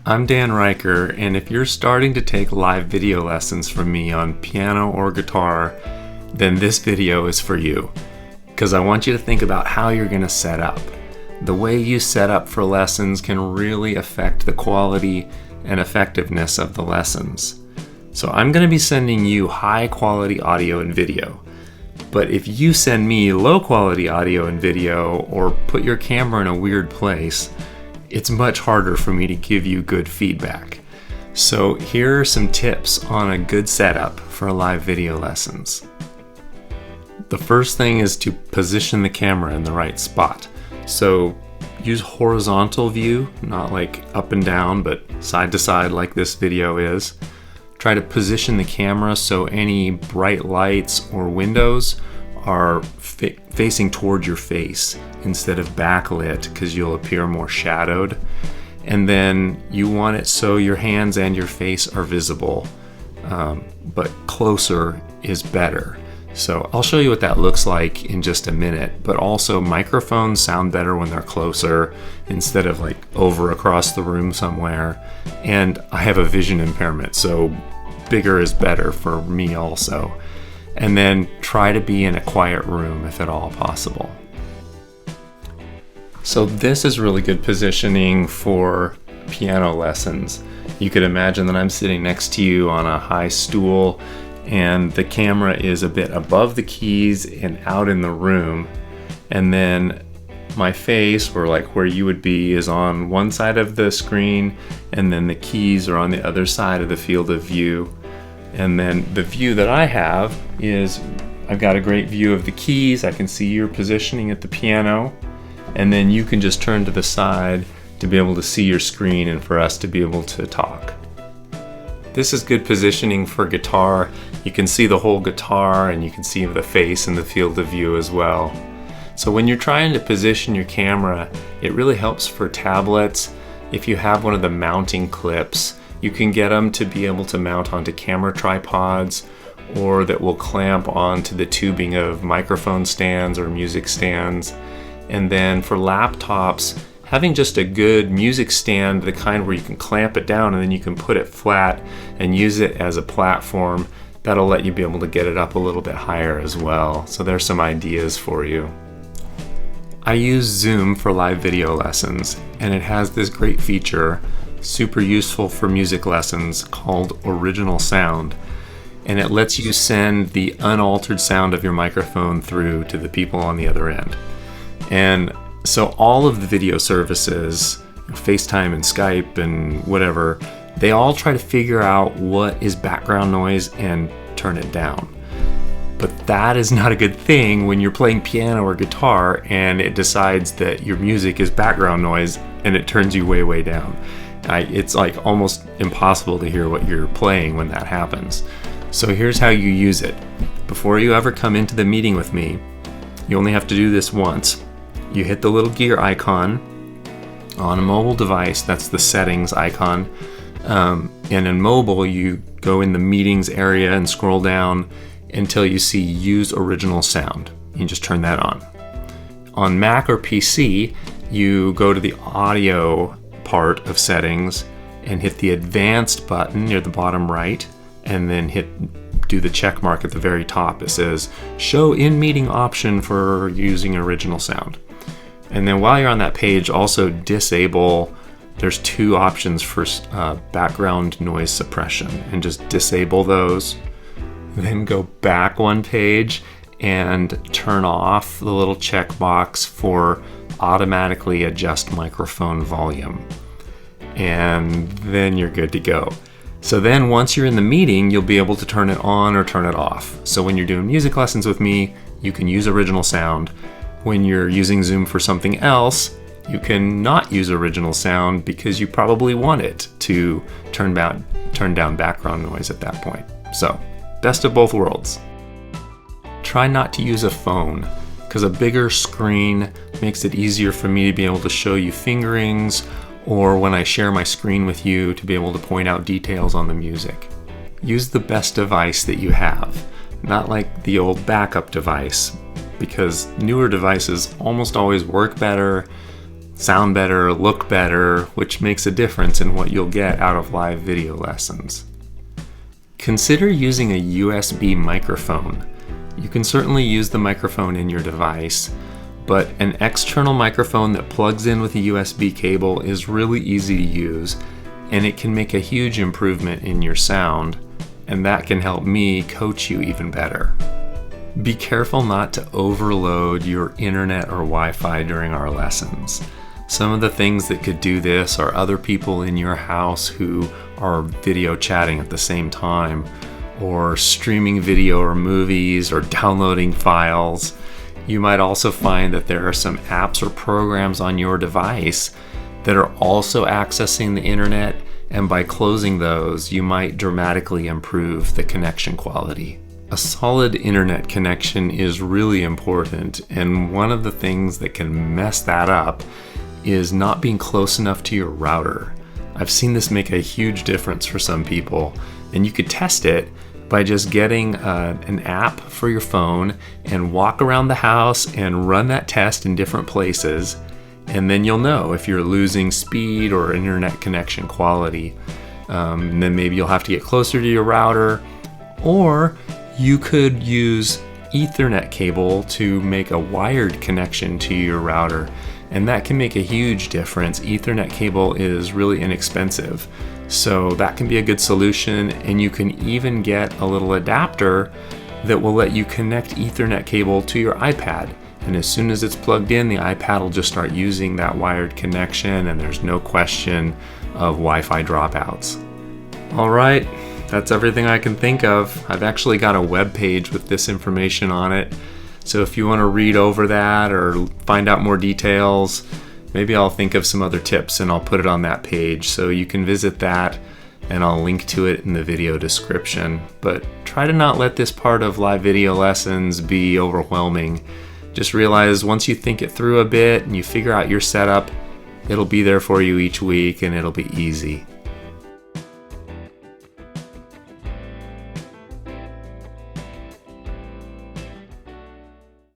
I'm Dan Ryker, and if you're starting to take live video lessons from me on piano or guitar, then this video is for you. Because I want you to think about how you're going to set up. The way you set up for lessons can really affect the quality and effectiveness of the lessons. So I'm going to be sending you high quality audio and video. But if you send me low quality audio and video or put your camera in a weird place, it's much harder for me to give you good feedback. So here are some tips on a good setup for live video lessons. The first thing is to position the camera in the right spot. So use horizontal view, not like up and down, but side to side like this video is. Try to position the camera so any bright lights or windows are facing toward your face instead of backlit, because you'll appear more shadowed. And then you want it so your hands and your face are visible, but closer is better. So I'll show you what that looks like in just a minute, but also microphones sound better when they're closer instead of like over across the room somewhere. And I have a vision impairment, so bigger is better for me also. And then try to be in a quiet room if at all possible. So this is really good positioning for piano lessons. You could imagine that I'm sitting next to you on a high stool and the camera is a bit above the keys and out in the room. And then my face, or like where you would be, is on one side of the screen, and then the keys are on the other side of the field of view. And then the view that I have is, I've got a great view of the keys. I can see your positioning at the piano, and then you can just turn to the side to be able to see your screen and for us to be able to talk. This is good positioning for guitar. You can see the whole guitar and you can see the face in the field of view as well. So when you're trying to position your camera, it really helps for tablets. If you have one of the mounting clips, you can get them to be able to mount onto camera tripods, or that will clamp onto the tubing of microphone stands or music stands. And then for laptops, having just a good music stand, the kind where you can clamp it down and then you can put it flat and use it as a platform, that'll let you be able to get it up a little bit higher as well. So there's some ideas for you. I use Zoom for live video lessons, and it has this great feature, super useful for music lessons, called Original Sound. And it lets you send the unaltered sound of your microphone through to the people on the other end. And so all of the video services, FaceTime and Skype and whatever, they all try to figure out what is background noise and turn it down. But that is not a good thing when you're playing piano or guitar and it decides that your music is background noise and it turns you way, way down. It's like almost impossible to hear what you're playing when that happens. So here's how you use it. Before you ever come into the meeting with me, you only have to do this once. You hit the little gear icon on a mobile device, that's the settings icon. And in mobile, you go in the meetings area and scroll down until you see Use Original Sound. You just turn that on. On Mac or PC, you go to the audio part of settings and hit the Advanced button near the bottom right, and then do the check mark at the very top. It says Show in Meeting option for using original sound. And then while you're on that page, also disable, there's two options for background noise suppression, and just disable those. Then go back one page and turn off the little checkbox for automatically adjust microphone volume. And then you're good to go. So then once you're in the meeting, you'll be able to turn it on or turn it off. So when you're doing music lessons with me, you can use original sound. When you're using Zoom for something else, you can not use original sound because you probably want it to turn down background noise at that point. So, best of both worlds. Try not to use a phone, because a bigger screen makes it easier for me to be able to show you fingerings, or when I share my screen with you to be able to point out details on the music. Use the best device that you have, not like the old backup device, because newer devices almost always work better, sound better, look better, which makes a difference in what you'll get out of live video lessons. Consider using a USB microphone. You can certainly use the microphone in your device, but an external microphone that plugs in with a USB cable is really easy to use, and it can make a huge improvement in your sound, and that can help me coach you even better. Be careful not to overload your internet or Wi-Fi during our lessons. Some of the things that could do this are other people in your house who are video chatting at the same time, or streaming video or movies, or downloading files. You might also find that there are some apps or programs on your device that are also accessing the internet, and by closing those, you might dramatically improve the connection quality. A solid internet connection is really important, and one of the things that can mess that up is not being close enough to your router. I've seen this make a huge difference for some people, and you could test it by just getting an app for your phone and walk around the house and run that test in different places, and then you'll know if you're losing speed or internet connection quality. And then maybe you'll have to get closer to your router, or you could use Ethernet cable to make a wired connection to your router, and that can make a huge difference. Ethernet cable is really inexpensive, so that can be a good solution, and you can even get a little adapter that will let you connect Ethernet cable to your iPad, and as soon as it's plugged in, the iPad will just start using that wired connection, and there's no question of Wi-Fi dropouts. All right, that's everything I can think of. I've actually got a web page with this information on it, so if you want to read over that or find out more details, maybe I'll think of some other tips and I'll put it on that page, so you can visit that, and I'll link to it in the video description. But try to not let this part of live video lessons be overwhelming. Just realize once you think it through a bit and you figure out your setup, it'll be there for you each week and it'll be easy.